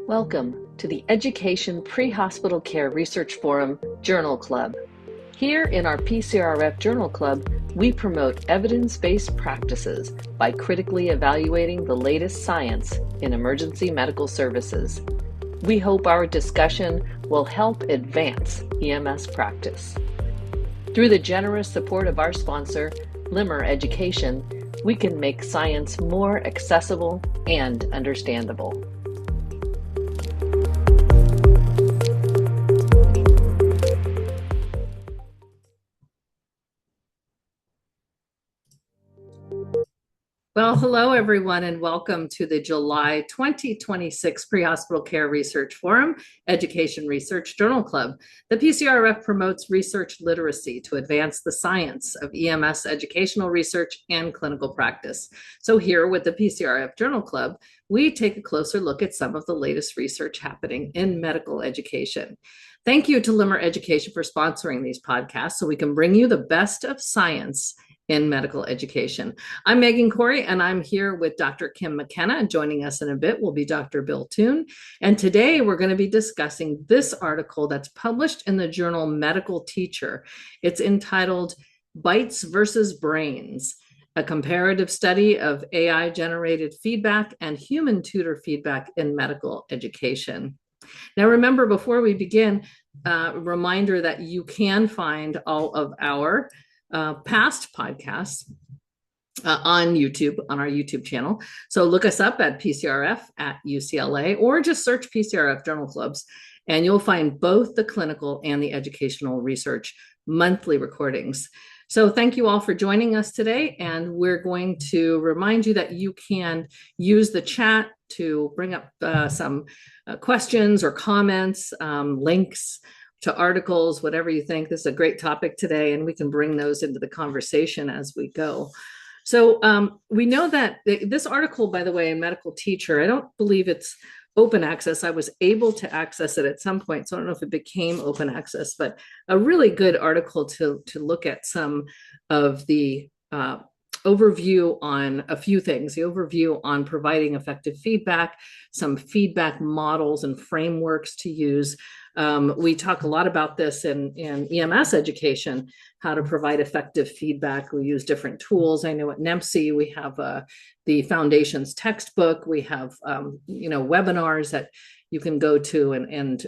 Welcome to the Education Pre-Hospital Care Research Forum Journal Club. Here in our PCRF Journal Club, we promote evidence-based practices by critically evaluating the latest science in emergency medical services. We hope our discussion will help advance EMS practice. Through the generous support of our sponsor, Limmer Education, we can make science more accessible and understandable. Well, hello everyone, and welcome to the July 2026 Pre-Hospital Care Research Forum, Education Research Journal Club. The PCRF promotes research literacy to advance the science of EMS educational research and clinical practice. So here with the PCRF Journal Club, we take a closer look at some of the latest research happening in medical education. Thank you to Limmer Education for sponsoring these podcasts so we can bring you the best of science in medical education. I'm Megan Corey, and I'm here with Dr. Kim McKenna. Joining us in a bit will be Dr. Bill Toon. And today we're going to be discussing this article that's published in the journal Medical Teacher. It's entitled Bites versus Brains, a comparative study of AI-generated feedback and human tutor feedback in medical education. Now, remember, before we begin, a reminder that you can find all of our past podcasts on YouTube, on our YouTube channel. So look us up at PCRF at UCLA, or just search PCRF Journal Clubs, and you'll find both the clinical and the educational research monthly recordings. So thank you all for joining us today, and we're going to remind you that you can use the chat to bring up some questions or comments, links to articles, whatever you think. This is a great topic today, and we can bring those into the conversation as we go. So we know that this article, by the way, in Medical Teacher, I don't believe it's open access. I was able to access it at some point, so I don't know if it became open access, but a really good article to look at some of the overview on a few things, the overview on providing effective feedback, some feedback models and frameworks to use. We talk a lot about this in EMS education, how to provide effective feedback. We use different tools. I know at NEMC, we have the Foundations textbook. We have, webinars that you can go to and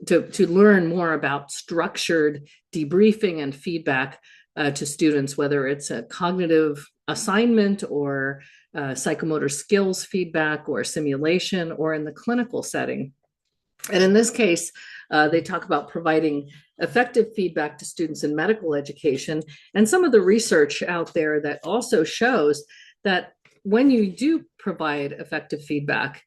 to learn more about structured debriefing and feedback to students, whether it's a cognitive assignment or psychomotor skills feedback or simulation, or in the clinical setting. And in this case, they talk about providing effective feedback to students in medical education, and some of the research out there that also shows that when you do provide effective feedback,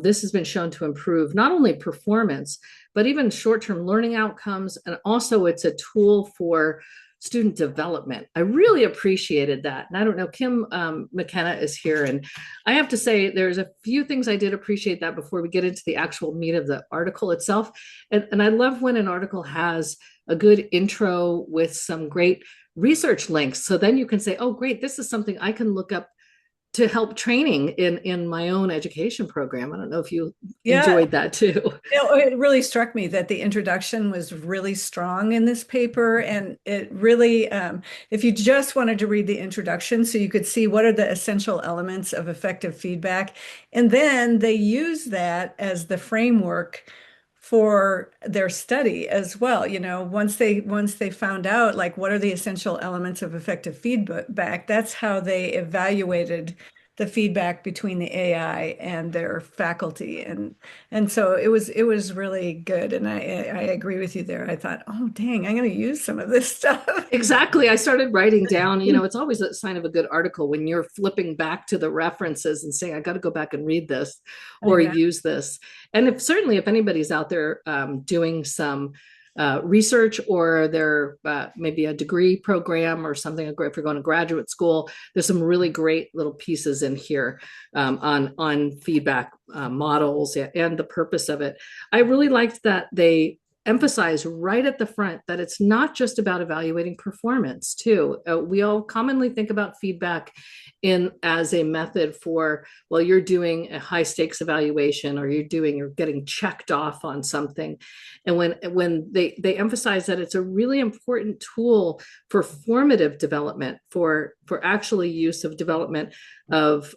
this has been shown to improve not only performance, but even short-term learning outcomes. And also it's a tool for student development. I really appreciated that. And I don't know, Kim McKenna is here. And I have to say, there's a few things I did appreciate that before we get into the actual meat of the article itself. And I love when an article has a good intro with some great research links. So then you can say, oh, great, this is something I can look up to help training in my own education program. I don't know if you enjoyed that too. It really struck me that the introduction was really strong in this paper. And it really, if you just wanted to read the introduction so you could see what are the essential elements of effective feedback, and then they use that as the framework for their study as well. Once they found out, like, what are the essential elements of effective feedback, that's how they evaluated the feedback between the AI and their faculty. And so it was really good. And I agree with you there. I thought, oh, dang, I'm going to use some of this stuff. Exactly. I started writing down, it's always a sign of a good article when you're flipping back to the references and saying, I got to go back and read this or use this. And certainly if anybody's out there doing some research, or they're maybe a degree program or something, if you're going to graduate school, there's some really great little pieces in here on feedback models and the purpose of it. I really liked that they emphasize right at the front that it's not just about evaluating performance too. We all commonly think about feedback in as a method for, well, you're doing a high stakes evaluation, or you're getting checked off on something. And when they emphasize that it's a really important tool for formative development, for actually use of development of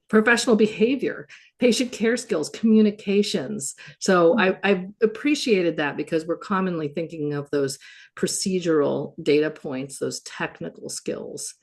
professional behavior, patient care skills, communications. So I've appreciated that, because we're commonly thinking of those procedural data points, those technical skills.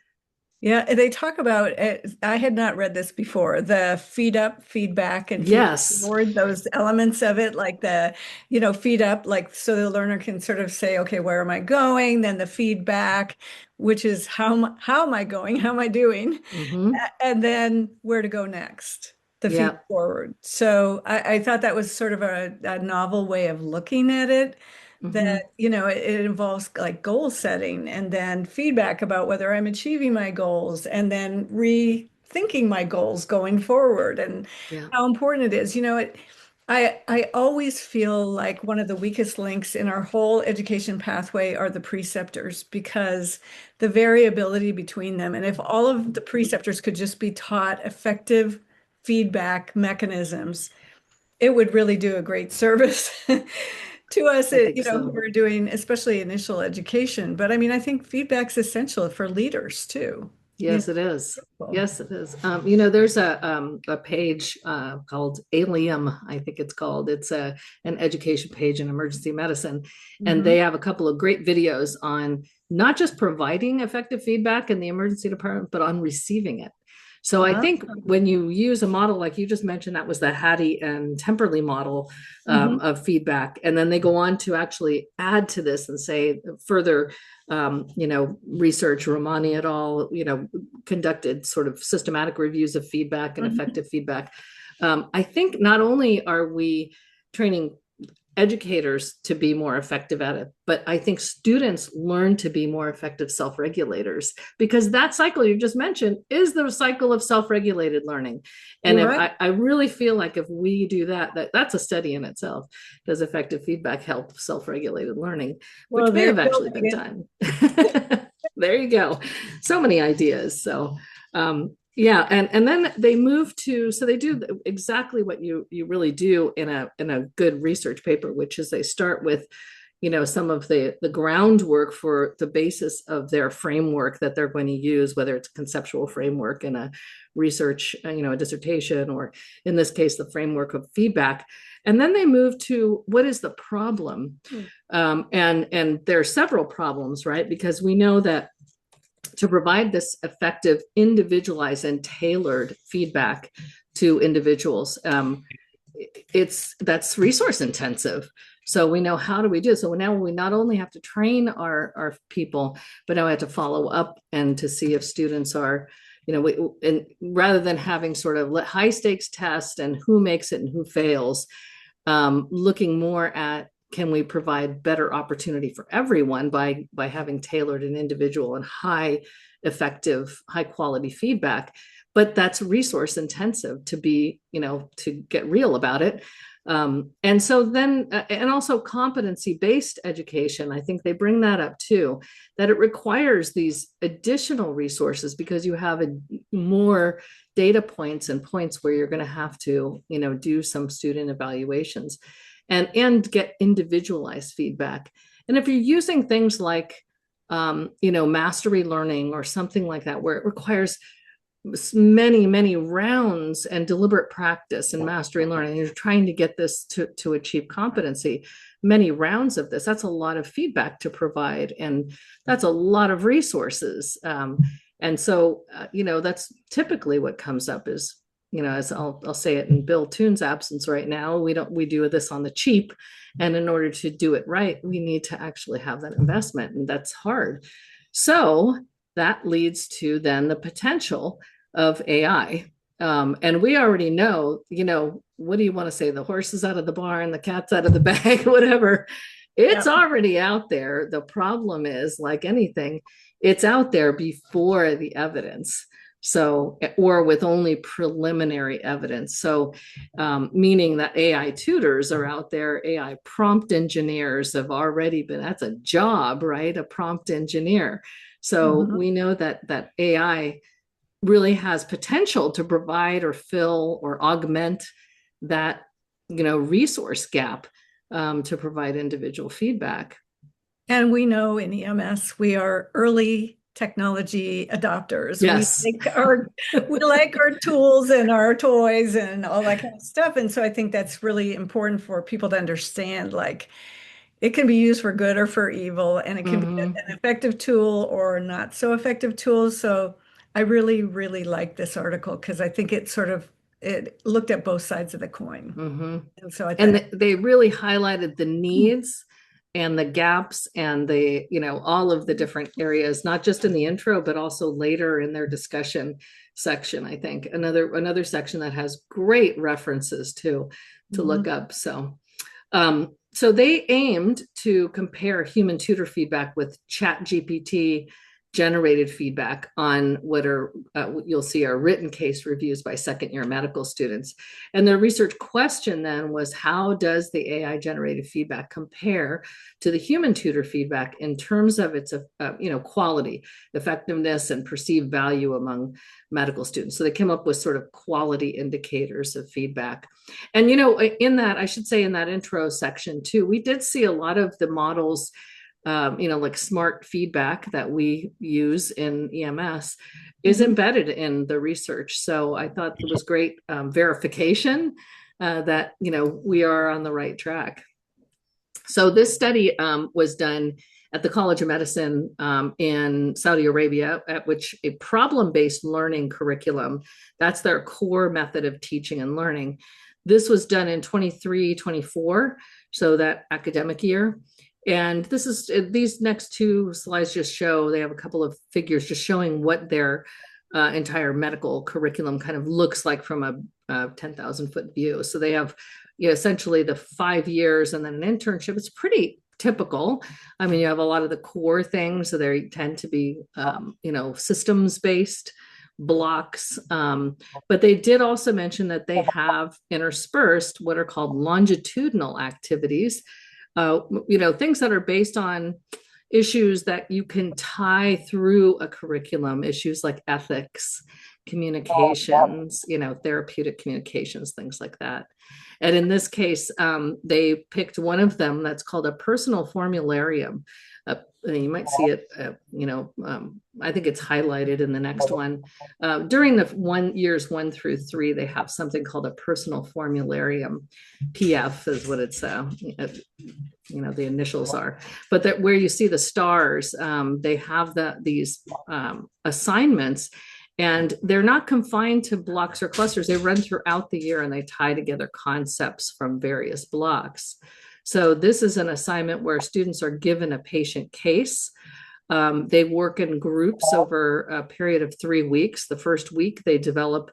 Yeah, they talk about it. I had not read this before, the feed up, feedback, and feed Yes. forward, those elements of it, like feed up, like so the learner can sort of say, okay, where am I going? Then the feedback, which is how am I going? How am I doing? Mm-hmm. And then where to go next, the feed Yeah. forward. So I thought that was sort of a novel way of looking at it, Mm-hmm. that, it involves like goal setting and then feedback about whether I'm achieving my goals, and then rethinking my goals going forward and Yeah. how important it is. I always feel like one of the weakest links in our whole education pathway are the preceptors, because the variability between them. And if all of the preceptors could just be taught effective feedback mechanisms, it would really do a great service to us, I think who so. are doing especially initial education. But I mean, I think feedback's essential for leaders too. You Yes, it is. know. Yes, it is. There's a page called Alium, I think it's called. It's an education page in emergency medicine, and Mhm. they have a couple of great videos on not just providing effective feedback in the emergency department, but on receiving it. So I Ah, think when you use a model like you just mentioned, that was the Hattie and Temperley model mhm, of feedback, and then they go on to actually add to this and say further research. Romani et al., conducted sort of systematic reviews of feedback and mhm. effective feedback. I think not only are we training educators to be more effective at it, but I think students learn to be more effective self-regulators, because that cycle you just mentioned is the cycle of self-regulated learning. And You're if right. I really feel like if we do that's a study in itself. Does effective feedback help self-regulated learning, Well, which may there have you go, actually been Megan. done. There you go. So many ideas. So yeah, and then they move to, so they do exactly what you really do in a good research paper, which is they start with some of the groundwork for the basis of their framework that they're going to use, whether it's a conceptual framework in a research, a dissertation, or in this case the framework of feedback. And then they move to what is the problem. And there are several problems, right? Because we know that to provide this effective, individualized, and tailored feedback to individuals, that's resource intensive. So we know, how do we do it? So now we not only have to train our people, but now we have to follow up and to see if students are, and rather than having sort of high stakes test and who makes it and who fails, looking more at, can we provide better opportunity for everyone by having tailored and individual and high effective, high quality feedback. But that's resource intensive to be, to get real about it. And so then, and also competency based education, I think they bring that up too, that it requires these additional resources because you have more data points and points where you're going to have to, do some student evaluations and get individualized feedback. And if you're using things like, mastery learning or something like that, where it requires many rounds and deliberate practice and mastery learning, you're trying to get this to achieve competency, many rounds of this, that's a lot of feedback to provide, and that's a lot of resources. And so that's typically what comes up is, as I'll say it in Bill Toon's absence right now, we do this on the cheap, and in order to do it right, we need to actually have that investment, and that's hard. So that leads to then the potential of AI. And we already know, what do you want to say? The horse is out of the barn, the cat's out of the bag, whatever. It's Yeah. already out there. The problem is, like anything, it's out there before the evidence. So, or with only preliminary evidence. So, meaning that AI tutors are out there, AI prompt engineers have already been, that's a job, right? A prompt engineer. So Mhm. we know that AI really has potential to provide or fill or augment that, resource gap, to provide individual feedback. And we know in EMS we are early technology adopters. Yes. We like our tools and our toys and all that kind of stuff. And so I think that's really important for people to understand, like it can be used for good or for evil, and it can be Hmm. an effective tool or not so effective tool. So I really, really like this article because I think it looked at both sides of the coin. Hmm. And so I And thought, they really highlighted the needs and the gaps and all of the different areas, not just in the intro, but also later in their discussion section. I think another section that has great references to look Mhm. up. So they aimed to compare human tutor feedback with ChatGPT generated feedback on what are you'll see are written case reviews by second year medical students. And their research question then was, how does the AI generated feedback compare to the human tutor feedback in terms of its quality, effectiveness, and perceived value among medical students? So they came up with sort of quality indicators of feedback. And in that, I should say, in that intro section too, we did see a lot of the models, like smart feedback that we use in EMS is Mhm. embedded in the research. So I thought it was great verification that, we are on the right track. So this study was done at the College of Medicine in Saudi Arabia, at which a problem-based learning curriculum, that's their core method of teaching and learning. This was done in 23-24, so that academic year. And these next two slides just show, they have a couple of figures just showing what their entire medical curriculum kind of looks like from a 10,000 foot view. So they have essentially the 5 years and then an internship. It's pretty typical. I mean, you have a lot of the core things, so they tend to be, systems based blocks. But they did also mention that they have interspersed what are called longitudinal activities, things that are based on issues that you can tie through a curriculum, issues like ethics, communications, therapeutic communications, things like that. And in this case, they picked one of them that's called a personal formularium. You might see it, I think it's highlighted in the next one. During the years 1 through 3, they have something called a personal formularium. PF is what it's, the initials are. But that where you see the stars, they have these assignments, and they're not confined to blocks or clusters. They run throughout the year and they tie together concepts from various blocks. So this is an assignment where students are given a patient case. They work in groups over a period of 3 weeks. The first week, they develop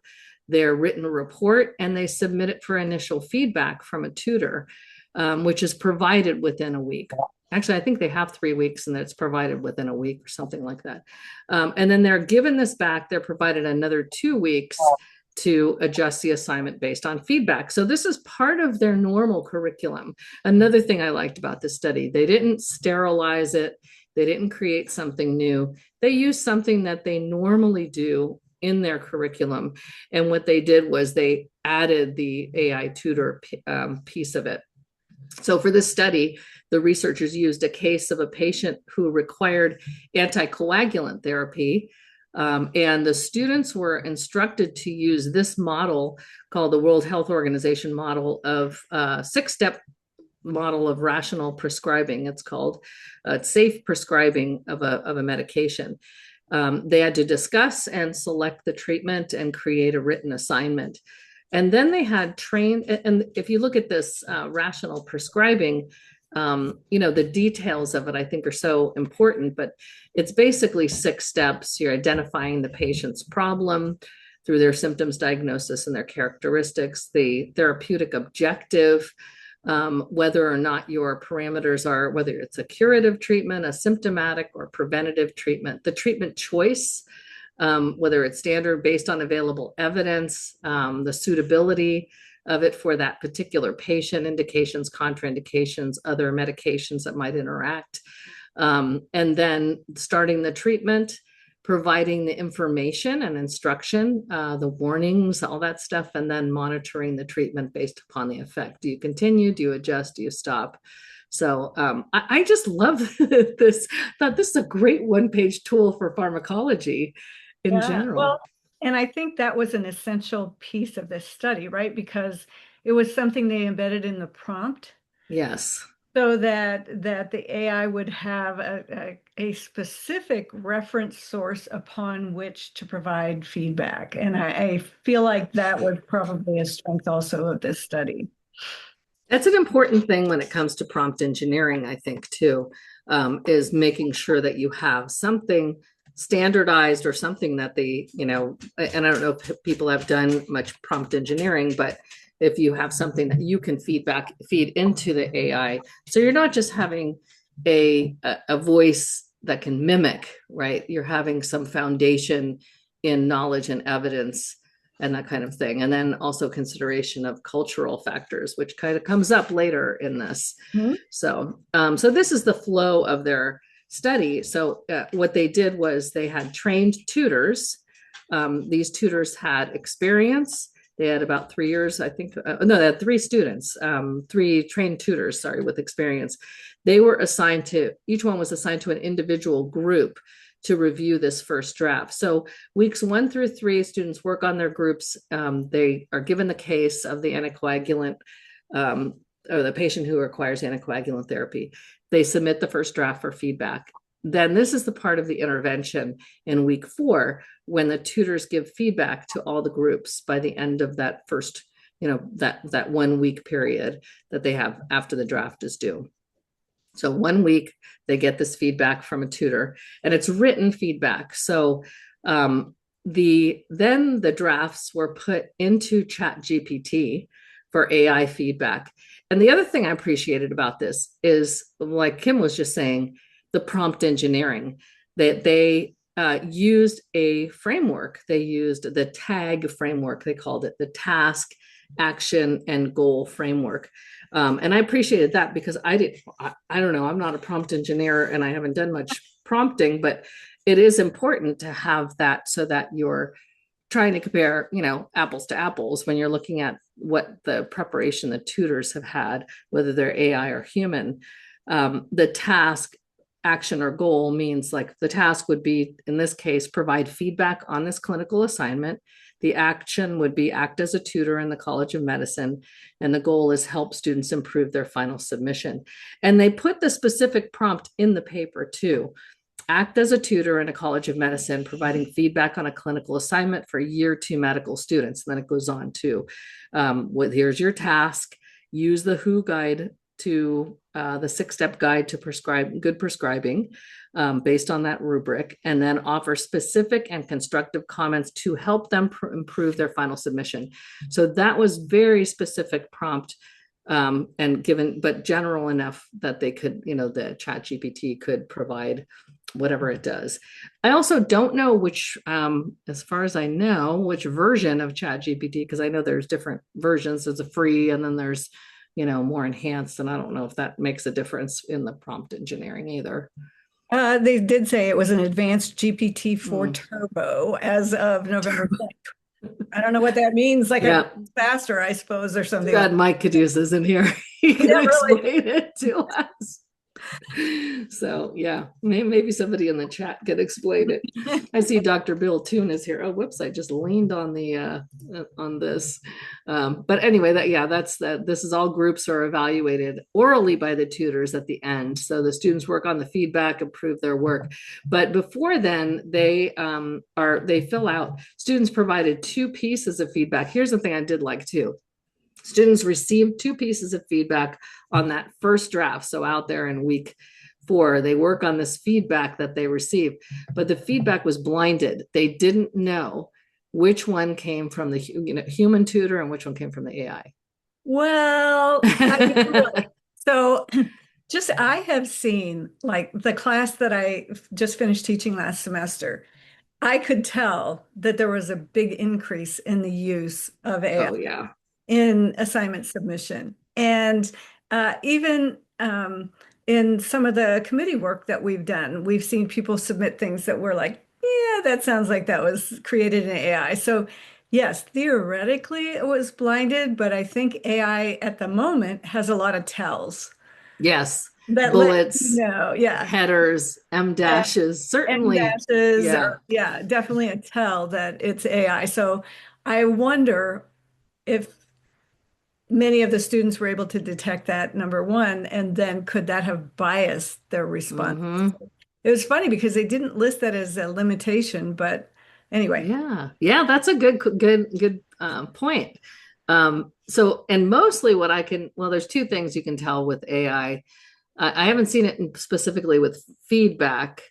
their written report and they submit it for initial feedback from a tutor, which is provided within a week. Actually, I think they have 3 weeks and it's provided within a week or something like that. And then they're given this back. They're provided another 2 weeks to adjust the assignment based on feedback. So this is part of their normal curriculum. Another thing I liked about this study, they didn't sterilize it. They didn't create something new. They used something that they normally do in their curriculum. And what they did was they added the AI tutor piece of it. So for this study, the researchers used a case of a patient who required anticoagulant therapy. And the students were instructed to use this model called the World Health Organization model of 6-step model of rational prescribing. It's called safe prescribing of a medication. They had to discuss and select the treatment and create a written assignment. And then they had trained, and if you look at this rational prescribing, the details of it, I think, are so important, but it's basically 6 steps. You're identifying the patient's problem through their symptoms, diagnosis, and their characteristics, the therapeutic objective, whether or not your parameters are, whether it's a curative treatment, a symptomatic or preventative treatment, the treatment choice, whether it's standard based on available evidence, the suitability of it for that particular patient, indications, contraindications, other medications that might interact, and then starting the treatment, providing the information and instruction, the warnings, all that stuff, and then monitoring the treatment based upon the effect. Do you continue? Do you adjust? Do you stop? So I just love this. Thought this is a great one-page tool for pharmacology in Yeah, well, general. and I think that was an essential piece of this study, right? Because it was something they embedded in the prompt Yes. so that the AI would have a specific reference source upon which to provide feedback. And I feel like that was probably a strength also of this study. That's an important thing when it comes to prompt engineering, I think, too, is making sure that you have something standardized or something that they, and I don't know if people have done much prompt engineering, but if you have something that you can feed into the AI, so you're not just having a voice that can mimic, right? You're having some foundation in knowledge and evidence and that kind of thing. And then also consideration of cultural factors, which kind of comes up later in this. Mhm. So this is the flow of their study. So what they did was they had trained tutors. These tutors had experience. They had about 3 years, I think. No, they had 3 students, 3 trained tutors, sorry, with experience. They were assigned to, each one was assigned to an individual group to review this first draft. So weeks 1 through 3, students work on their groups. They are given the case of the anticoagulant or the patient who requires anticoagulant therapy. They submit the first draft for feedback. Then this is the part of the intervention in week 4 when the tutors give feedback to all the groups by the end of that first, that 1 week period that they have after the draft is due. So 1 week, they get this feedback from a tutor, and it's written feedback. So then the drafts were put into ChatGPT for AI feedback. And the other thing I appreciated about this is, like Kim was just saying, the prompt engineering, that they used a framework. They used the TAG framework. They called it the task, action, and goal framework. And I appreciated that because I don't know, I'm not a prompt engineer and I haven't done much prompting, but it is important to have that so that you're trying to compare, apples to apples when you're looking at what the preparation the tutors have had, whether they're AI or human. The task, action, or goal means, like, the task would be, in this case, provide feedback on this clinical assignment. The action would be act as a tutor in the College of Medicine. And the goal is help students improve their final submission. And they put the specific prompt in the paper too. Act as a tutor in a College of Medicine, providing feedback on a clinical assignment for year 2 medical students. And then it goes on to, here's your task, use the WHO guide to the 6-step guide to prescribe good prescribing based on that rubric, and then offer specific and constructive comments to help them improve their final submission. So that was very specific prompt and given, but general enough that they could, the ChatGPT could provide whatever it does. I also don't know which, as far as I know, which version of ChatGPT, because I know there's different versions. There's a free and then there's more enhanced, and I don't know if that makes a difference in the prompt engineering either. They did say it was an advanced GPT-4 Turbo as of November 20th. I don't know what that means, like faster, I suppose, or something. God, Mike could use this in here. He can explain it to us. So yeah, maybe somebody in the chat could explain it. I see Dr. Bill Toon is here. Oh, whoops, I just leaned on the on this. But anyway, that's that. This is all groups are evaluated orally by the tutors at the end. So the students work on the feedback, improve their work. But before then, they fill out. Students provided 2 pieces of feedback. Here's the thing I did like too. Students received 2 pieces of feedback on that first draft. So out there in week 4, they work on this feedback that they received, but the feedback was blinded. They didn't know which one came from the human tutor and which one came from the AI. Well, so I have seen, like, the class that I just finished teaching last semester. I could tell that there was a big increase in the use of AI Oh, yeah. in assignment submission. And even in some of the committee work that we've done, we've seen people submit things that were like, yeah, that sounds like that was created in AI. So, yes, theoretically it was blinded, but I think AI at the moment has a lot of tells Yes. that let you Bullets, know, yeah. headers, M Yeah. dashes, M certainly. dashes, Yeah. or yeah, definitely a tell that it's AI. So I wonder if many of the students were able to detect that, number one, and then could that have biased their response? Hmm. It was funny because they didn't list that as a limitation, but anyway. Yeah. Yeah, that's a good point. So, and mostly what I can, well, there's two things you can tell with AI. I haven't seen it specifically with feedback.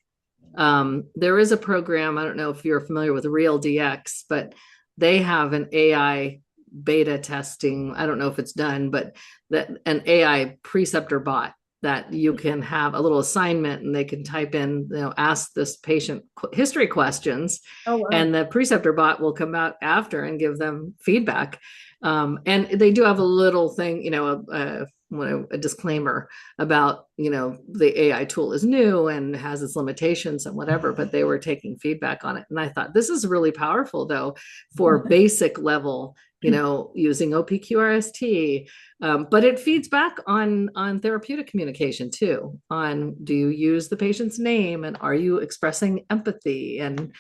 There is a program, I don't know if you're familiar with RealDX, but they have an AI beta testing. I don't know if it's done, but that an AI preceptor bot that you can have a little assignment and they can type in, ask this patient history questions, Oh, wow. and the preceptor bot will come out after and give them feedback. And they do have a little thing, a disclaimer about, the AI tool is new and has its limitations and whatever, but they were taking feedback on it. And I thought this is really powerful though for basic level, using OPQRST. But it feeds back on therapeutic communication too, on do you use the patient's name and are you expressing empathy and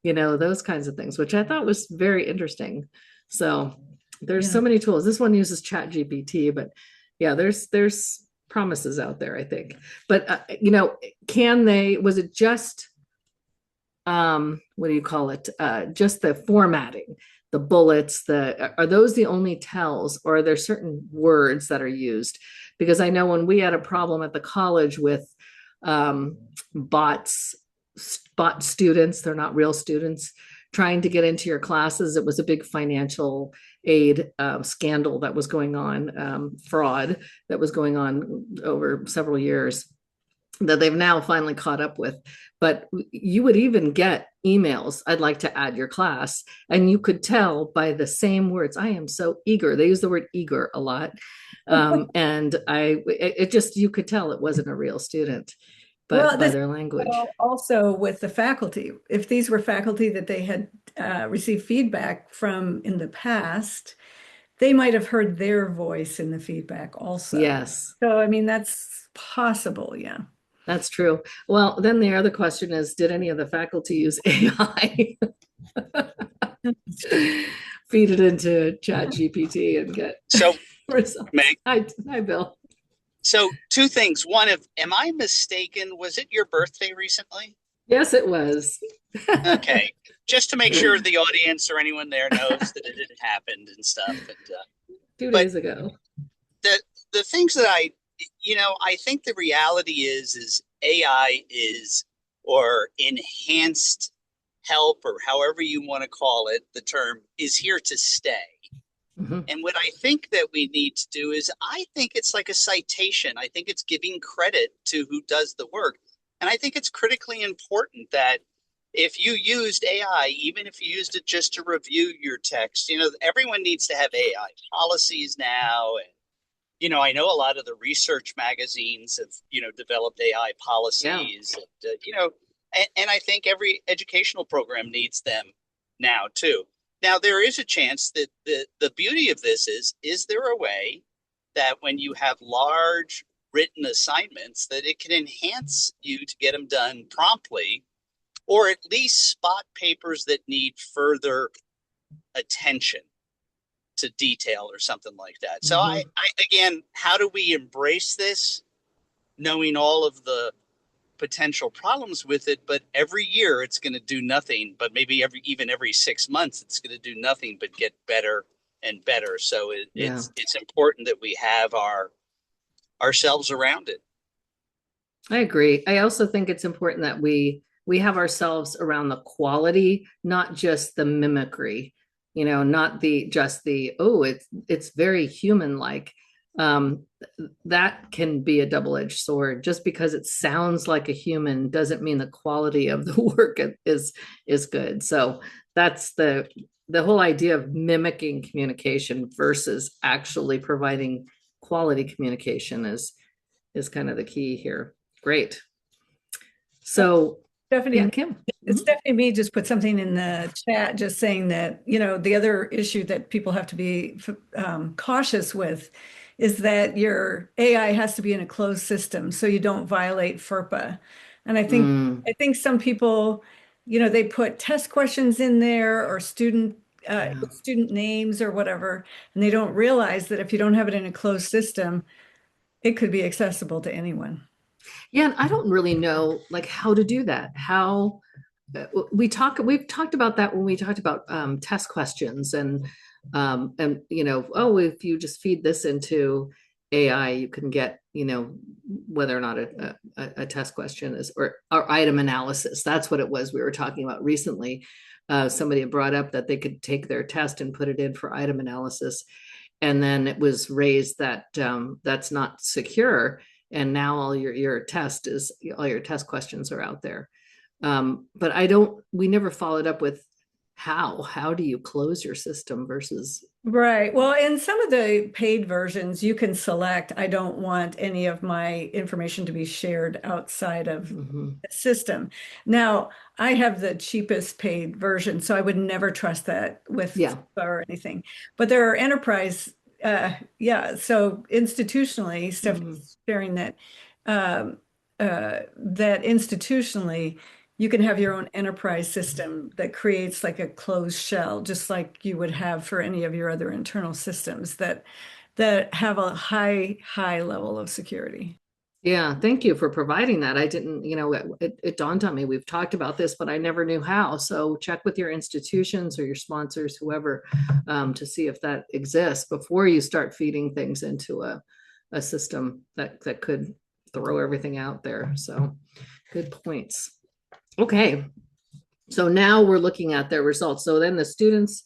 those kinds of things, which I thought was very interesting. So there's Yeah. so many tools. This one uses ChatGPT, but yeah, there's promises out there, I think. But was it just what do you call it? Just the formatting, the bullets, are those the only tells, or are there certain words that are used? Because I know when we had a problem at the college with um, bots, bot students, they're not real students, trying to get into your classes. It was a big financial aid scandal that was going on, fraud that was going on over several years that they've now finally caught up with. But you would even get emails, I'd like to add your class. And you could tell by the same words, I am so eager. They use the word eager a lot. And it just, you could tell it wasn't a real student, but Well, by this their language. also with the faculty, if these were faculty that they had received feedback from in the past, they might have heard their voice in the feedback also. Yes, So, I mean, that's possible. Yeah. that's true. Well, then the other question is, did any of the faculty use AI? Feed it into ChatGPT and get So, results. Meg, Hi, Bill. so two things. One, if am I mistaken? Was it your birthday recently? Yes, it was. Okay, just to make sure the audience or anyone there knows that it had happened and stuff. And Two but days ago. the the things that I think the reality is AI is or enhanced help or however you want to call it, the term is here to stay. Mhm. And what I think that we need to do is, I think it's like a citation. I think it's giving credit to who does the work. And I think it's critically important that if you used AI, even if you used it just to review your text, everyone needs to have AI policies now. And, I know a lot of the research magazines have, developed AI Yeah. policies, and I think every educational program needs them now too. Now, there is a chance that the beauty of this is there a way that when you have large written assignments that it can enhance you to get them done promptly, or at least spot papers that need further attention to detail or something like that. So Hmm. I again, how do we embrace this, knowing all of the potential problems with it, but every year it's going to do nothing, but maybe every 6 months it's going to do nothing but get better and better. So Yeah, it's important that we have ourselves around it. I agree. I also think it's important that we have ourselves around the quality, not just the mimicry, not the just the, oh, it's very human like. um, that can be a double-edged sword. Just because it sounds like a human doesn't mean the quality of the work is good. So that's the whole idea of mimicking communication versus actually providing quality communication is kind of the key here. Great. So yeah, Stephanie, Kim. Mhm. Stephanie Me just put something in the chat just saying that, the other issue that people have to be cautious with is that your AI has to be in a closed system so you don't violate FERPA. And Mm, I think some people, they put test questions in there or yeah. student names or whatever, and they don't realize that if you don't have it in a closed system, it could be accessible to anyone. Yeah, and I don't really know like how to do that. How we've talked about that when we talked about test questions and oh, if you just feed this into AI, you can get whether or not a test question is or item analysis. That's what it was we were talking about recently. Somebody had brought up that they could take their test and put it in for item analysis, and then it was raised that that's not secure, and now all your test questions are out there. But we never followed up with how do you close your system versus, Right. Well, in some of the paid versions, you can select, I don't want any of my information to be shared outside of mhm. the system. Now, I have the cheapest paid version, so I would never trust that with Yeah. or anything. But there are enterprise, yeah. So institutionally, Mhm. Stephanie's sharing um, that institutionally, you can have your own enterprise system that creates like a closed shell, just like you would have for any of your other internal systems that have a high level of security. Yeah, thank you for providing that. I didn't, it dawned on me. We've talked about this, but I never knew how. So check with your institutions or your sponsors, whoever, to see if that exists before you start feeding things into a system that could throw everything out there. So good points. Okay. So now we're looking at their results. So then the students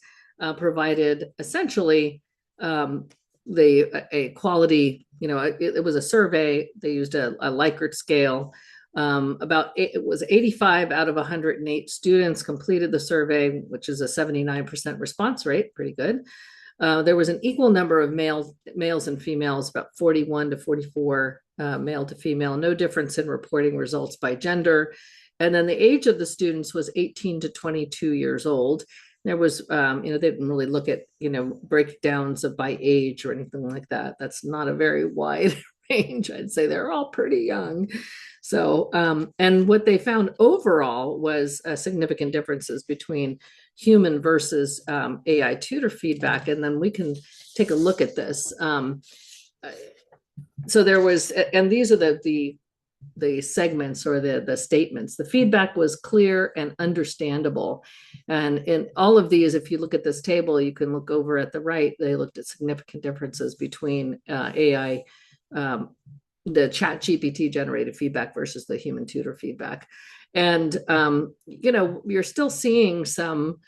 provided essentially a quality, it was a survey. They used a Likert scale. It was 85 out of 108 students completed the survey, which is a 79% response rate, pretty good. There was an equal number of males and females, about 41 to 44 male to female, no difference in reporting results by gender. And then the age of the students was 18 to 22 years old. There was, they didn't really look at, breakdowns of by age or anything like that. That's not a very wide range. I'd say they're all pretty young. So, and what they found overall was significant differences between human versus AI tutor feedback. And then we can take a look at this. So there was, and these are the segments or the statements. The feedback was clear and understandable. And in all of these, if you look at this table, you can look over at the right, they looked at significant differences between AI, the ChatGPT generated feedback versus the human tutor feedback. And, you're still seeing some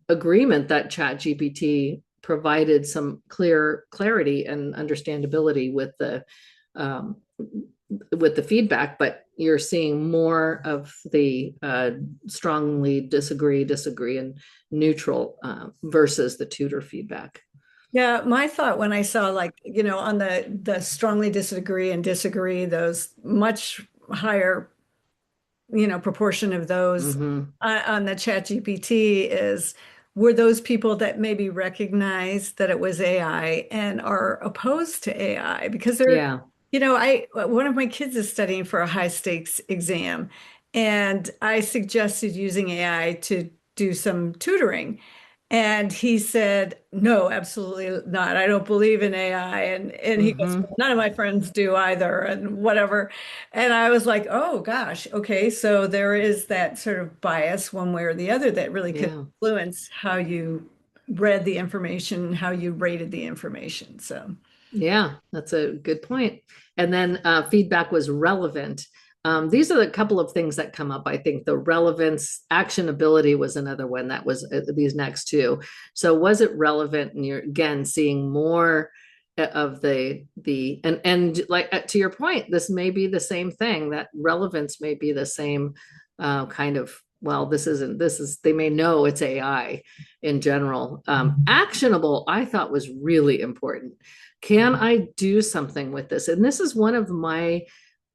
agreement that ChatGPT provided some clarity and understandability um, with the feedback, but you're seeing more of the strongly disagree, and neutral versus the tutor feedback. Yeah, my thought when I saw like, on the strongly disagree and disagree, those much higher, proportion of those Mm-hmm. on the chat GPT is were those people that maybe recognize that it was AI and are opposed to AI because Yeah. I one of my kids is studying for a high stakes exam and I suggested using AI to do some tutoring. And he said, no, absolutely not. I don't believe in AI. And he goes, Mm-hmm. well, none of my friends do either, and whatever. And I was like, oh gosh, okay. So there is that sort of bias one way or the other that really could Yeah. influence how you read the information, how you rated the information. So Yeah, that's a good point. And then feedback was relevant. These are the couple of things that come up. I think the relevance, actionability was another one that was these next two. So was it relevant? And you're again seeing more of the and like to your point, this may be the same thing, that relevance may be the same kind of, well, this is, they may know it's AI in general. Actionable, I thought was really important. Can I do something with this? And this is one of my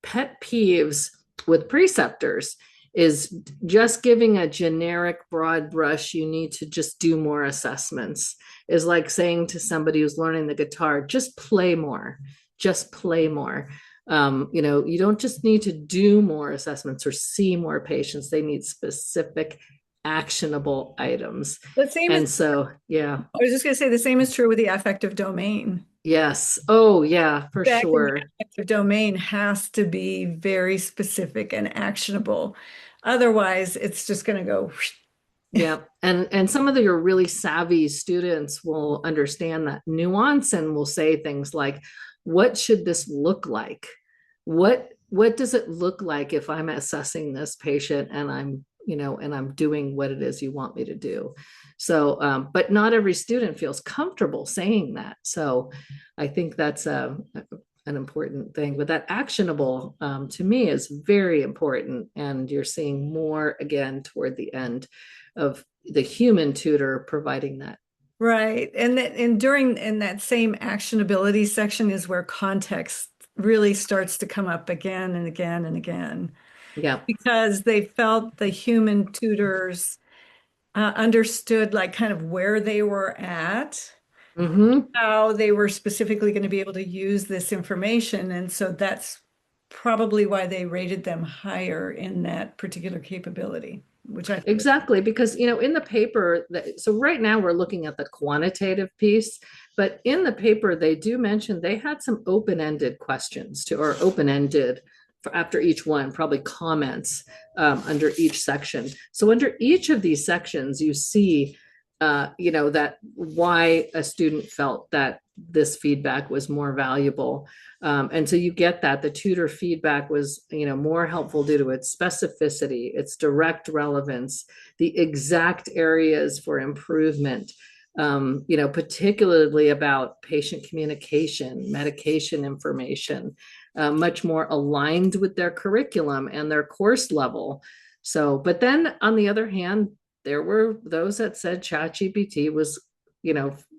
pet peeves with preceptors, is just giving a generic broad brush, you need to just do more assessments, is like saying to somebody who's learning the guitar, just play more, just play more. You don't just need to do more assessments or see more patients. They need specific actionable items. The same And is, so, yeah. I was just going to say, the same is true with the affective domain. Yes. Oh, yeah, for Back in the sure. affective domain has to be very specific and actionable. Otherwise, it's just going to go. Yeah. And some of your really savvy students will understand that nuance and will say things like, what should this look like? What does it look like if I'm assessing this patient and I'm doing what it is you want me to do? So, but not every student feels comfortable saying that. So I think that's an important thing, but that actionable to me is very important. And you're seeing more again toward the end of the human tutor providing that. Right. And during in that same actionability section is where context really starts to come up again and again and again, Yeah. because they felt the human tutors understood like kind of where they were at, Mm-hmm. how they were specifically going to be able to use this information. And so that's probably why they rated them higher in that particular capability, which I think. Exactly, because in the paper so right now we're looking at the quantitative piece, but in the paper they do mention they had some open-ended questions to, or open-ended after each one, probably comments under each section. So under each of these sections, you see, that why a student felt that this feedback was more valuable. And so you get that the tutor feedback was, more helpful due to its specificity, its direct relevance, the exact areas for improvement, particularly about patient communication, medication information, much more aligned with their curriculum and their course level. So, but then on the other hand, there were those that said ChatGPT was,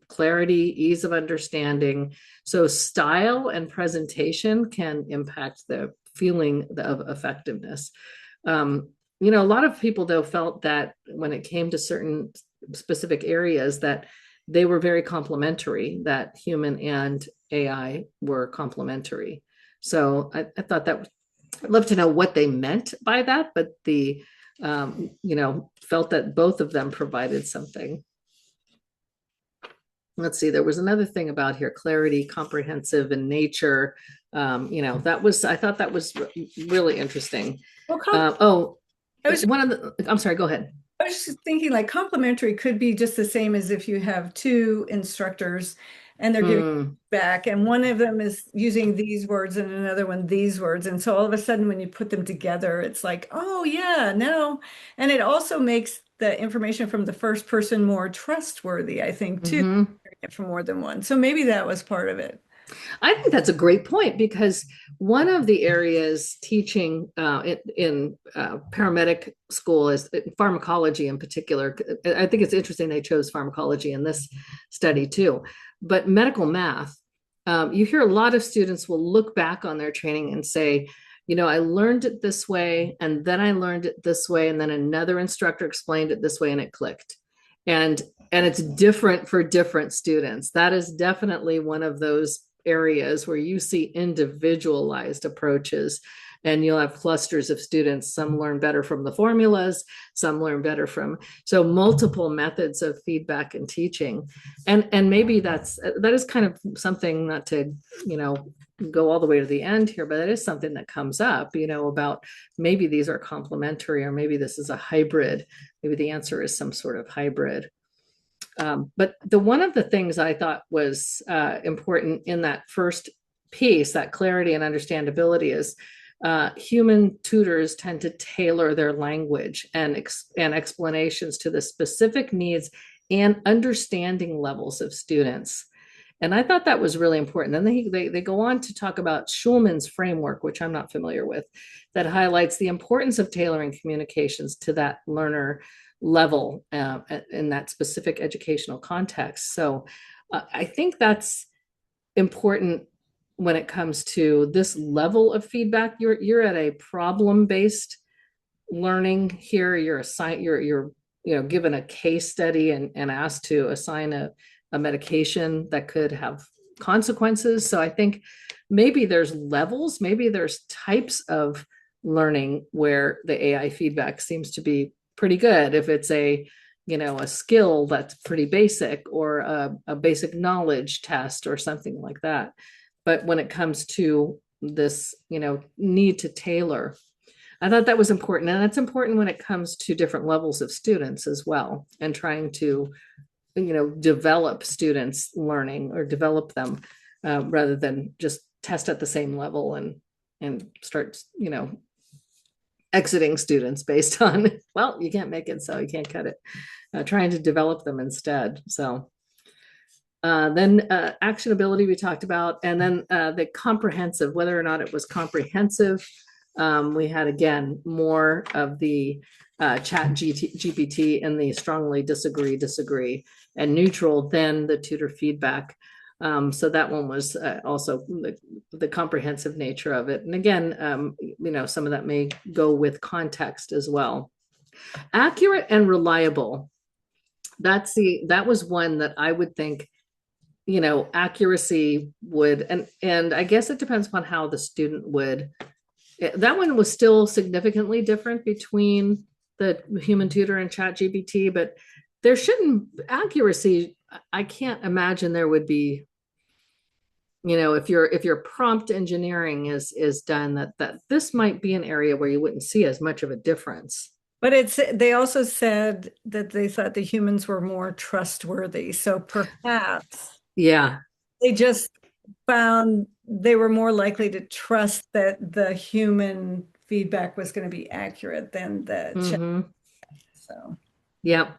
clarity, ease of understanding. So style and presentation can impact the feeling of effectiveness. A lot of people though felt that when it came to certain specific areas that they were very complementary, that human and AI were complementary. So I thought that I'd love to know what they meant by that, but felt that both of them provided something. Let's see, there was another thing about here, clarity, comprehensive in nature. I thought that was really interesting. Well, I was I'm sorry, go ahead. I was just thinking like complementary could be just the same as if you have two instructors and they're giving back, and one of them is using these words and another one these words. And so all of a sudden when you put them together, it's like, oh yeah, no. And it also makes the information from the first person more trustworthy, I think, too, from more than one. So maybe that was part of it. I think that's a great point, because one of the areas teaching in paramedic school is pharmacology in particular. I think it's interesting they chose pharmacology in this study too. But medical math, you hear a lot of students will look back on their training and say, I learned it this way, and then I learned it this way, and then another instructor explained it this way, and it clicked. And it's different for different students. That is definitely one of those areas where you see individualized approaches, and you'll have clusters of students. Some learn better from the formulas, some learn better from, so multiple methods of feedback and teaching. And maybe that is kind of something, not to, go all the way to the end here, but it is something that comes up, about maybe these are complementary, or maybe this is a hybrid. Maybe the answer is some sort of hybrid. But one of the things I thought was important in that first piece, that clarity and understandability, is human tutors tend to tailor their language and explanations to the specific needs and understanding levels of students. And I thought that was really important. And they go on to talk about Schulman's framework, which I'm not familiar with, that highlights the importance of tailoring communications to that learner level in that specific educational context. So I think that's important when it comes to this level of feedback. You're at a problem-based learning here. You're given a case study and asked to assign a medication that could have consequences. So I think maybe there's levels, maybe there's types of learning where the AI feedback seems to be pretty good. If it's a skill that's pretty basic, or a basic knowledge test or something like that. But when it comes to this, need to tailor, I thought that was important. And it's important when it comes to different levels of students as well, and trying to, develop students' learning, or develop them rather than just test at the same level and start, exiting students based on, well, you can't make it, so you can't cut it. Trying to develop them instead. So then actionability we talked about, and then the comprehensive, whether or not it was comprehensive. We had, again, more of the GPT and the strongly disagree, and neutral than the tutor feedback. So that one was also the comprehensive nature of it. And again, some of that may go with context as well. Accurate and reliable. That was one that I would think, accuracy would, and I guess it depends upon how the student would. That one was still significantly different between the human tutor and ChatGPT, but there shouldn't accuracy. I can't imagine there would be, if your prompt engineering is done, that this might be an area where you wouldn't see as much of a difference. But they also said that they thought the humans were more trustworthy. So perhaps Yeah. they just found they were more likely to trust that the human feedback was going to be accurate than the chat. So yeah.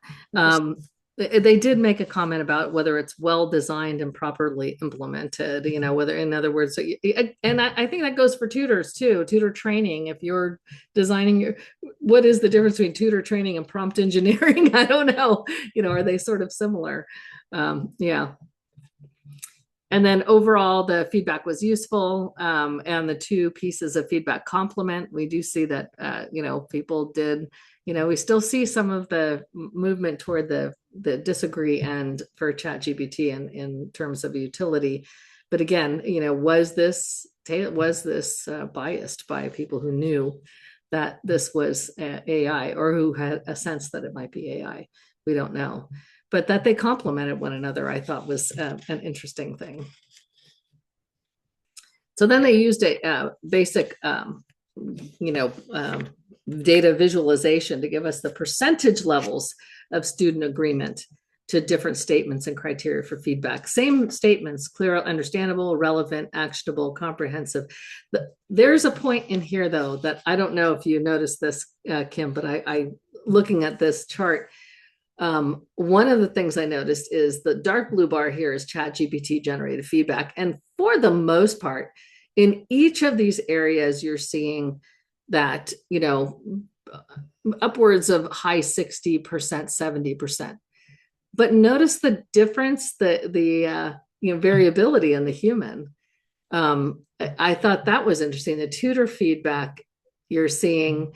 They did make a comment about whether it's well designed and properly implemented, whether, in other words, and I think that goes for tutors too, tutor training. If you're designing what is the difference between tutor training and prompt engineering? I don't know, are they sort of similar? Yeah. And then overall, the feedback was useful, and the two pieces of feedback complement. We do see that, people did, we still see some of the movement toward the disagree and for ChatGPT in terms of utility. But again, was this biased by people who knew that this was AI, or who had a sense that it might be AI? We don't know. But that they complemented one another, I thought was an interesting thing. So then they used a basic, data visualization to give us the percentage levels of student agreement to different statements and criteria for feedback. Same statements: clear, understandable, relevant, actionable, comprehensive. There's a point in here, though, that I don't know if you noticed this, Kim, but I looking at this chart, one of the things I noticed is the dark blue bar here is ChatGPT generated feedback. And for the most part, in each of these areas, you're seeing that, upwards of high 60%, 70%. But notice the difference, the variability in the human. I thought that was interesting. The tutor feedback, you're seeing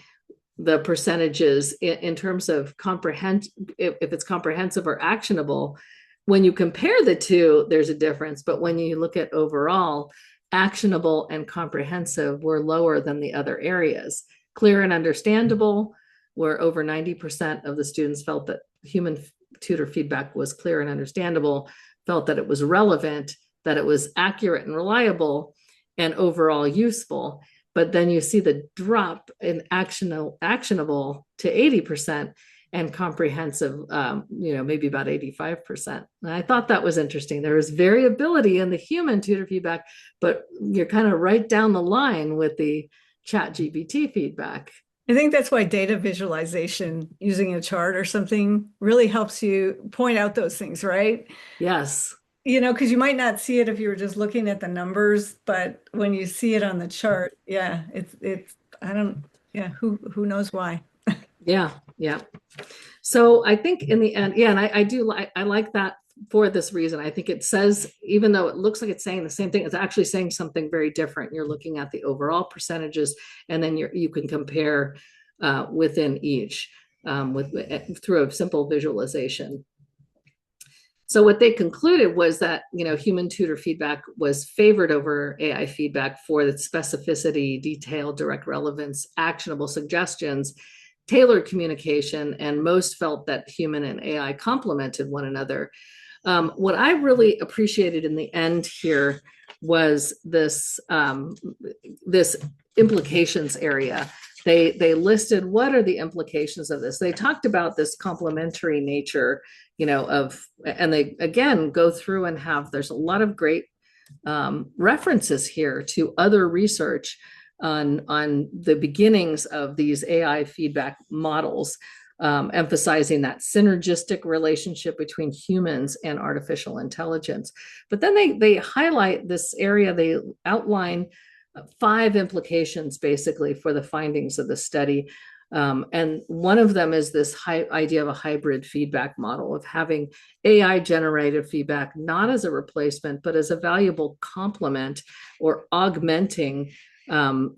the percentages in terms of if it's comprehensive or actionable. When you compare the two, there's a difference. But when you look at overall, actionable and comprehensive were lower than the other areas. Clear and understandable, where over 90% of the students felt that human tutor feedback was clear and understandable, felt that it was relevant, that it was accurate and reliable, and overall useful. But then you see the drop in actionable to 80%, and comprehensive, maybe about 85%. And I thought that was interesting. There was variability in the human tutor feedback, but you're kind of right down the line with the ChatGPT feedback. I think that's why data visualization using a chart or something really helps you point out those things, right? Yes. because you might not see it if you were just looking at the numbers, but when you see it on the chart, yeah, I don't, yeah, who knows why? Yeah, yeah. So I think in the end, yeah, and I do like I like that for this reason. I think it says, even though it looks like it's saying the same thing, it's actually saying something very different. You're looking at the overall percentages, and then you can compare within each with through a simple visualization. So what they concluded was that, human tutor feedback was favored over AI feedback for the specificity, detail, direct relevance, actionable suggestions, tailored communication, and most felt that human and AI complemented one another. What I really appreciated in the end here was this implications area. They listed what are the implications of this. They talked about this complementary nature, and they again go through and there's a lot of great references here to other research on the beginnings of these AI feedback models, emphasizing that synergistic relationship between humans and artificial intelligence. But then they highlight this area. They outline 5 implications basically for the findings of the study. And one of them is this idea of a hybrid feedback model, of having AI generated feedback not as a replacement, but as a valuable complement or augmenting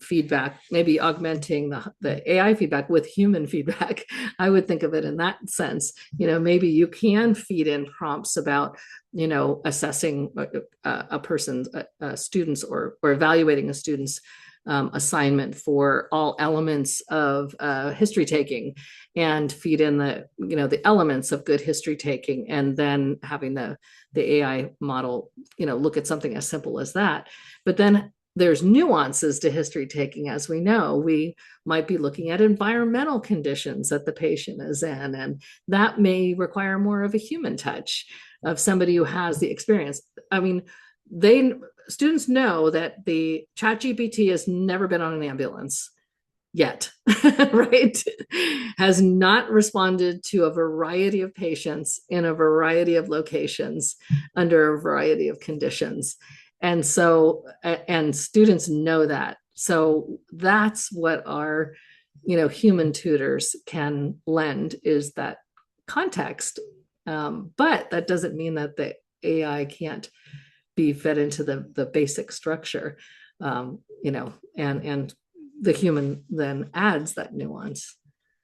feedback, maybe augmenting the AI feedback with human feedback. I would think of it in that sense. Maybe you can feed in prompts about, assessing a person's students or evaluating a student's assignment for all elements of history taking, and feed in the elements of good history taking, and then having the AI model look at something as simple as that. But then there's nuances to history taking. As we know, we might be looking at environmental conditions that the patient is in, and that may require more of a human touch of somebody who has the experience. I mean, students know that the ChatGPT has never been on an ambulance yet, right? Has not responded to a variety of patients in a variety of locations under a variety of conditions. And so, and students know that. So that's what our, human tutors can lend, is that context. But that doesn't mean that the AI can't be fed into the basic structure, and the human then adds that nuance.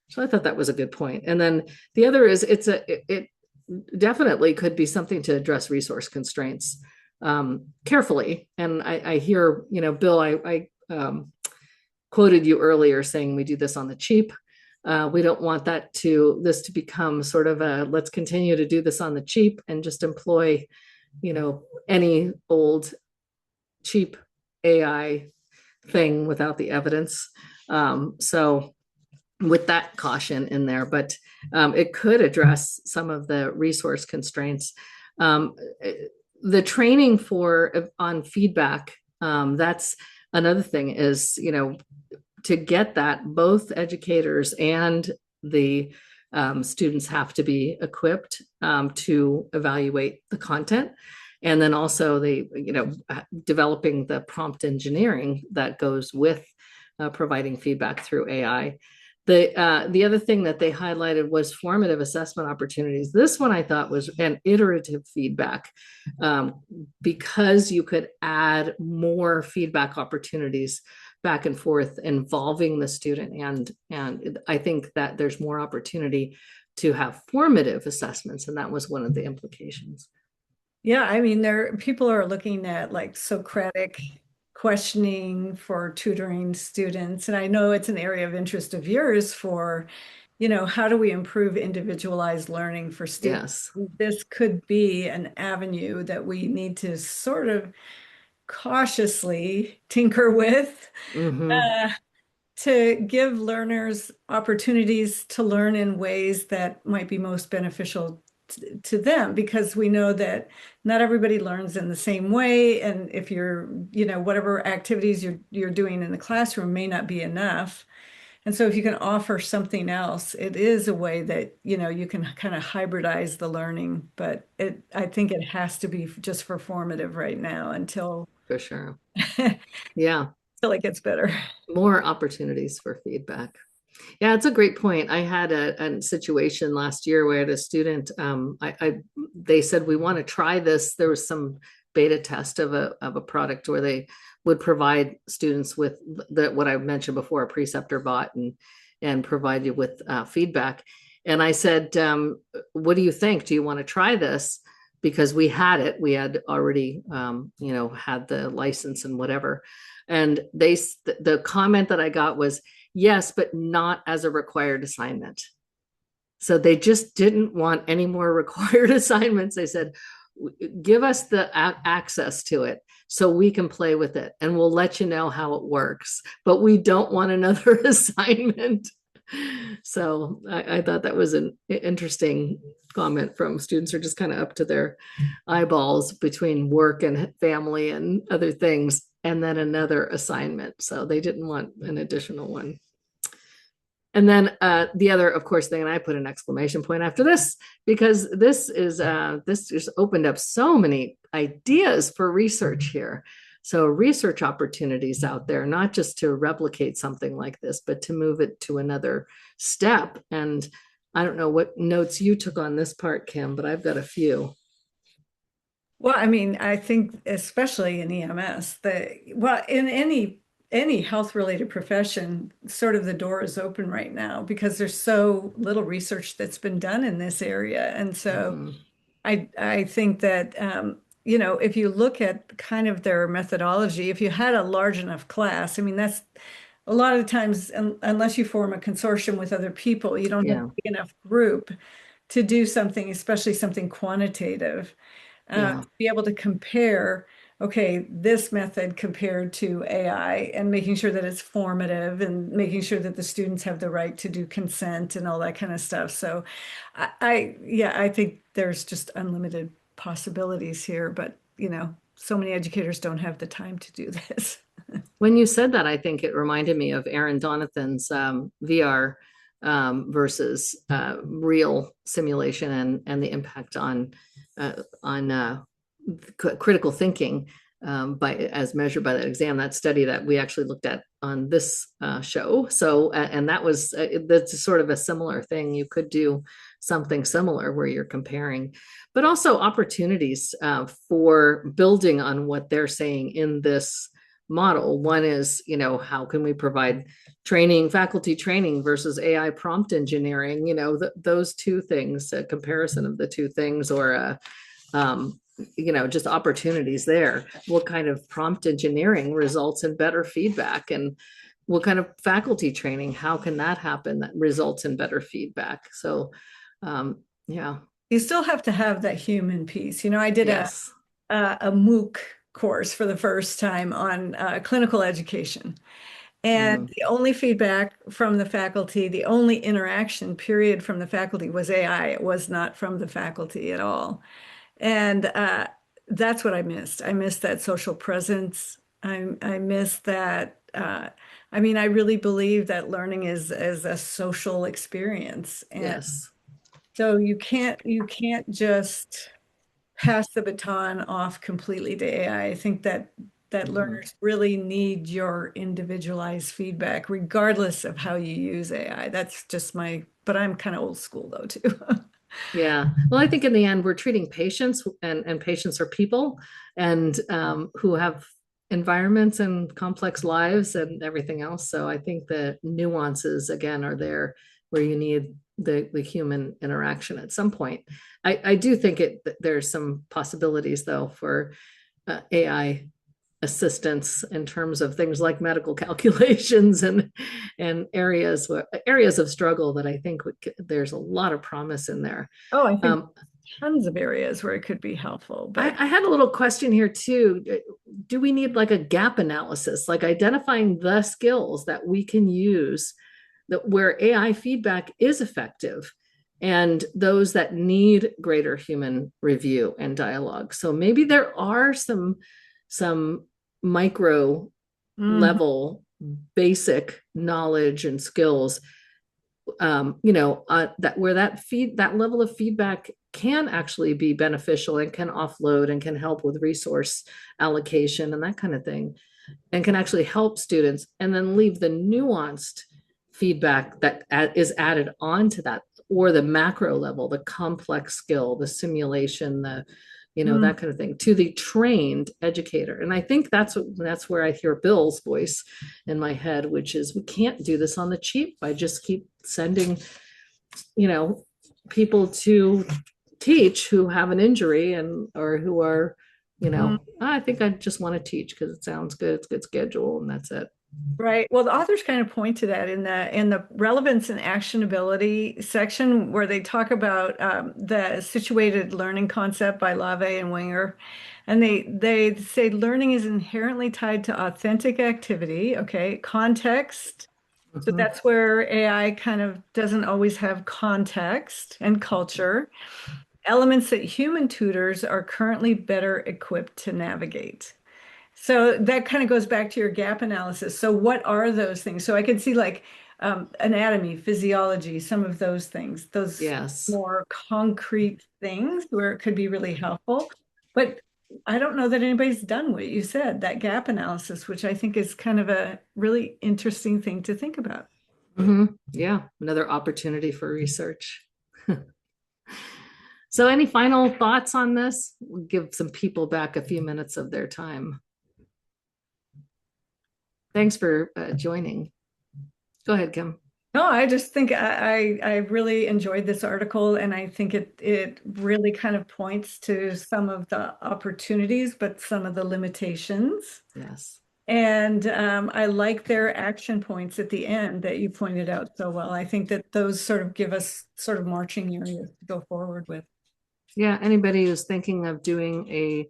So I thought that was a good point. And then the other is it definitely could be something to address resource constraints carefully. And I hear, Bill, I quoted you earlier saying we do this on the cheap. We don't want this to become sort of let's continue to do this on the cheap and just employ, any old cheap AI thing without the evidence. So with that caution in there, but it could address some of the resource constraints. The training on feedback, that's another thing, is, to get that, both educators and the students have to be equipped to evaluate the content. And then also developing the prompt engineering that goes with providing feedback through AI. The other thing that they highlighted was formative assessment opportunities. This one I thought was an iterative feedback, because you could add more feedback opportunities back and forth involving the student. And I think that there's more opportunity to have formative assessments. And that was one of the implications. Yeah, I mean, people are looking at like Socratic questioning for tutoring students. And I know it's an area of interest of yours for, how do we improve individualized learning for students? Yes. This could be an avenue that we need to sort of cautiously tinker with, Mm-hmm. uh, to give learners opportunities to learn in ways that might be most beneficial to them, because we know that not everybody learns in the same way. And if you're, whatever activities you're doing in the classroom may not be enough. And so if you can offer something else, it is a way that, you can kind of hybridize the learning, but I think it has to be just for formative right now until For sure. until Yeah. it gets better. More opportunities for feedback. Yeah, it's a great point. I had a situation last year where I had a student, they said, we want to try this. There was some beta test of a product where they would provide students with what I mentioned before, a preceptor bot, and provide you with feedback. And I said, what do you think? Do you want to try this? Because we had already, had the license and whatever. And the comment that I got was, yes, but not as a required assignment. So they just didn't want any more required assignments. They said, give us the access to it so we can play with it and we'll let you know how it works. But we don't want another assignment. So I thought that was an interesting comment from students who are just kind of up to their eyeballs between work and family and other things, and then another assignment. So they didn't want an additional one. And then the other, of course, thing, and I put an exclamation point after this, because this just opened up so many ideas for research here. So research opportunities out there, not just to replicate something like this, but to move it to another step. And I don't know what notes you took on this part, Kim, but I've got a few. Well, I mean, I think especially in EMS, in any health related profession, sort of the door is open right now because there's so little research that's been done in this area. And so Mhm. I think that if you look at kind of their methodology, if you had a large enough class, I mean, that's a lot of times, unless you form a consortium with other people, you don't have Yeah, a big enough group to do something, especially something quantitative, yeah, to be able to compare, okay, this method compared to AI, and making sure that it's formative and making sure that the students have the right to do consent and all that kind of stuff. So I think there's just unlimited possibilities here, but so many educators don't have the time to do this. when you said that, I think it reminded me of Aaron Donathan's VR versus real simulation and the impact on critical thinking as measured by that exam, that study that we actually looked at on this show. So and that's sort of a similar thing. You could do something similar where you're comparing, but also opportunities for building on what they're saying in this model. One is, how can we provide training, faculty training versus AI prompt engineering, those two things, a comparison of the two things, or just opportunities there. What kind of prompt engineering results in better feedback, and what kind of faculty training, how can that happen that results in better feedback? So yeah. You still have to have that human piece. I did Yes. a MOOC course for the first time on clinical education. And Mm, the only feedback from the faculty, the only interaction period from the faculty was AI. It was not from the faculty at all. And that's what I missed. I missed that social presence. I missed that. I mean, I really believe that learning is a social experience. And yes. so you can't just pass the baton off completely to AI. I think that Mhm. learners really need your individualized feedback, regardless of how you use AI. That's just but I'm kind of old school though too. Yeah. Well, I think in the end, we're treating patients, and patients are people, and who have environments and complex lives and everything else. So I think the nuances again are there where you need the human interaction at some point. I do think there's some possibilities though for AI assistance in terms of things like medical calculations and areas of struggle that I think there's a lot of promise in there. Oh, I think Um, tons of areas where it could be helpful, but I had a little question here too. Do we need like a gap analysis, like identifying the skills that we can use that where AI feedback is effective, and those that need greater human review and dialogue? So maybe there are some micro Mhm. level basic knowledge and skills, that where that level of feedback can actually be beneficial and can offload and can help with resource allocation and that kind of thing, and can actually help students, and then leave the nuanced feedback that is added onto that, or the macro level, the complex skill, the simulation, that kind of thing, to the trained educator. And I think that's where I hear Bill's voice in my head, which is we can't do this on the cheap by just keep sending, people to teach who have an injury or who are, I think I just want to teach because it sounds good, it's good schedule, and that's it. Right. Well, the authors kind of point to that in the relevance and actionability section, where they talk about the situated learning concept by LaVey and Winger. And they say learning is inherently tied to authentic activity, okay, context. So that's where AI kind of doesn't always have context, and culture, elements that human tutors are currently better equipped to navigate. So that kind of goes back to your gap analysis. So what are those things? So I can see like anatomy, physiology, some of those things, those Yes. more concrete things where it could be really helpful. But I don't know that anybody's done what you said, that gap analysis, which I think is kind of a really interesting thing to think about. Yeah, another opportunity for research. So any final thoughts on this? We'll give some people back a few minutes of their time. Thanks for joining. Go ahead, Kim. No, I just think I really enjoyed this article, and I think it really kind of points to some of the opportunities, but some of the limitations. Yes. And I like their action points at the end that you pointed out so well. I think that those sort of give us sort of marching areas to go forward with. Yeah, anybody who's thinking of doing a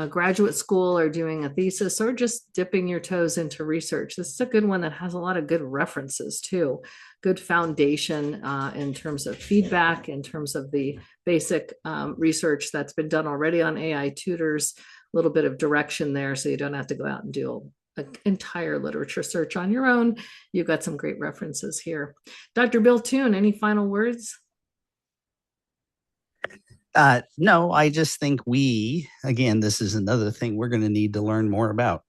graduate school or doing a thesis or just dipping your toes into research, this is a good one that has a lot of good references too. Good foundation in terms of feedback, in terms of the basic research that's been done already on AI tutors, a little bit of direction there so you don't have to go out and do an entire literature search on your own. You've got some great references here. Dr. Bill Toon, any final words? No, I just think again, this is another thing we're going to need to learn more about.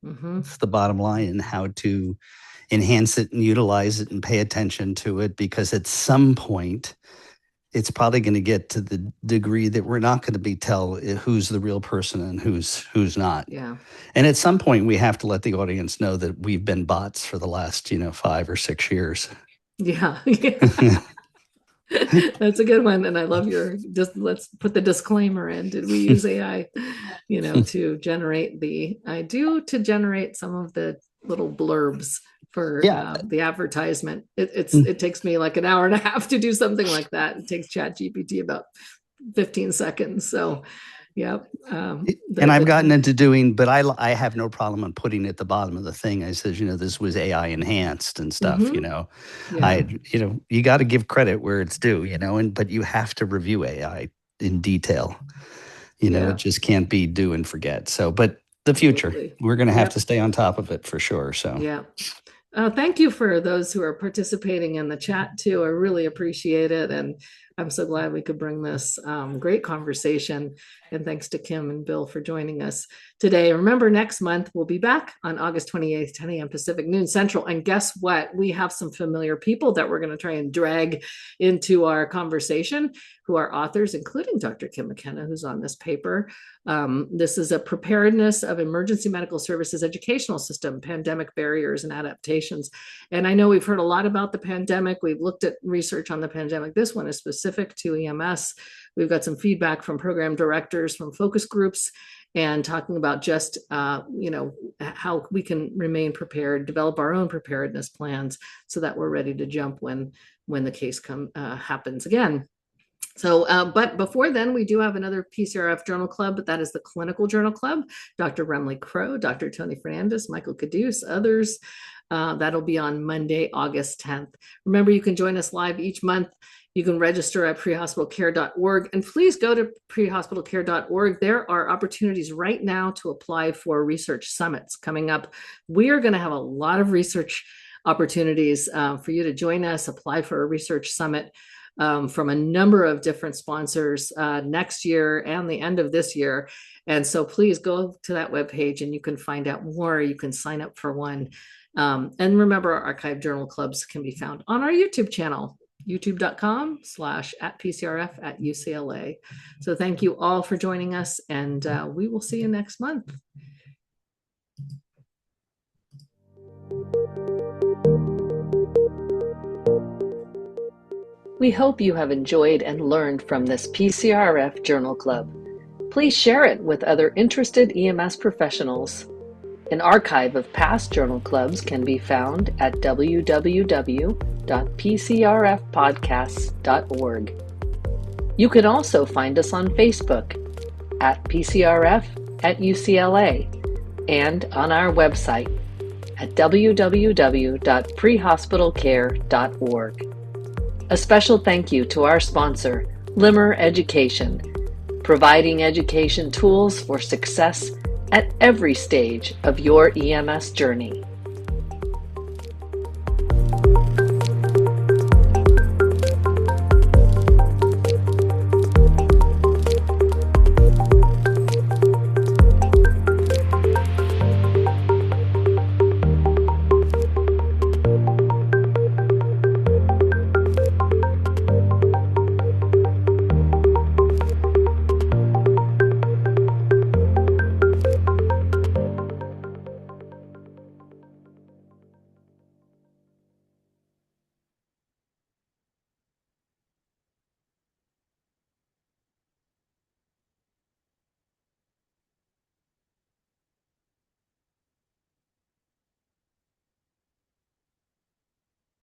It's the bottom line, and how to enhance it and utilize it and pay attention to it, because at some point, it's probably going to get to the degree that we're not going to be tell who's the real person and who's not. Yeah. And at some point, we have to let the audience know that we've been bots for the last, 5 or 6 years. Yeah. That's a good one. And I love let's put the disclaimer in. Did we use AI, to generate to generate some of the little blurbs for the advertisement. It takes me like an hour and a half to do something like that. It takes ChatGPT about 15 seconds. So yeah. And I've gotten into doing, but I have no problem on putting at the bottom of the thing. I says, this was AI enhanced and stuff, Yeah. you got to give credit where it's due, but you have to review AI in detail. It just can't be do and forget. So, but the future, we're going to have to stay on top of it for sure. So, yeah. Thank you for those who are participating in the chat too. I really appreciate it. And I'm so glad we could bring this great conversation. And thanks to Kim and Bill for joining us today. Remember, next month we'll be back on August 28th, 10 a.m. Pacific, noon Central. And guess what? We have some familiar people that we're going to try and drag into our conversation, who are authors, including Dr. Kim McKenna, who's on this paper. This is a preparedness of emergency medical services educational system, pandemic barriers and adaptations. And I know we've heard a lot about the pandemic. We've looked at research on the pandemic. This one is specific to EMS. We've got some feedback from program directors, from focus groups, and talking about just, how we can remain prepared, develop our own preparedness plans so that we're ready to jump when the case happens again. So, but before then, we do have another PCRF Journal Club, but that is the Clinical Journal Club. Dr. Remley Crow, Dr. Tony Fernandez, Michael Caduce, others That'll be on Monday, August 10th. Remember, you can join us live each month. You can register at prehospitalcare.org, and please go to prehospitalcare.org. There are opportunities right now to apply for research summits coming up. We are going to have a lot of research opportunities for you to join us, apply for a research summit from a number of different sponsors next year and the end of this year. And so please go to that webpage and you can find out more. You can sign up for one. And remember, our archive journal clubs can be found on our YouTube channel, youtube.com/@PCRF@UCLA. So thank you all for joining us, and we will see you next month. We hope you have enjoyed and learned from this PCRF Journal Club. Please share it with other interested EMS professionals. An archive of past journal clubs can be found at www.pcrfpodcasts.org. You can also find us on Facebook at PCRF at UCLA and on our website at www.prehospitalcare.org. A special thank you to our sponsor, Limmer Education, providing education tools for success at every stage of your EMS journey.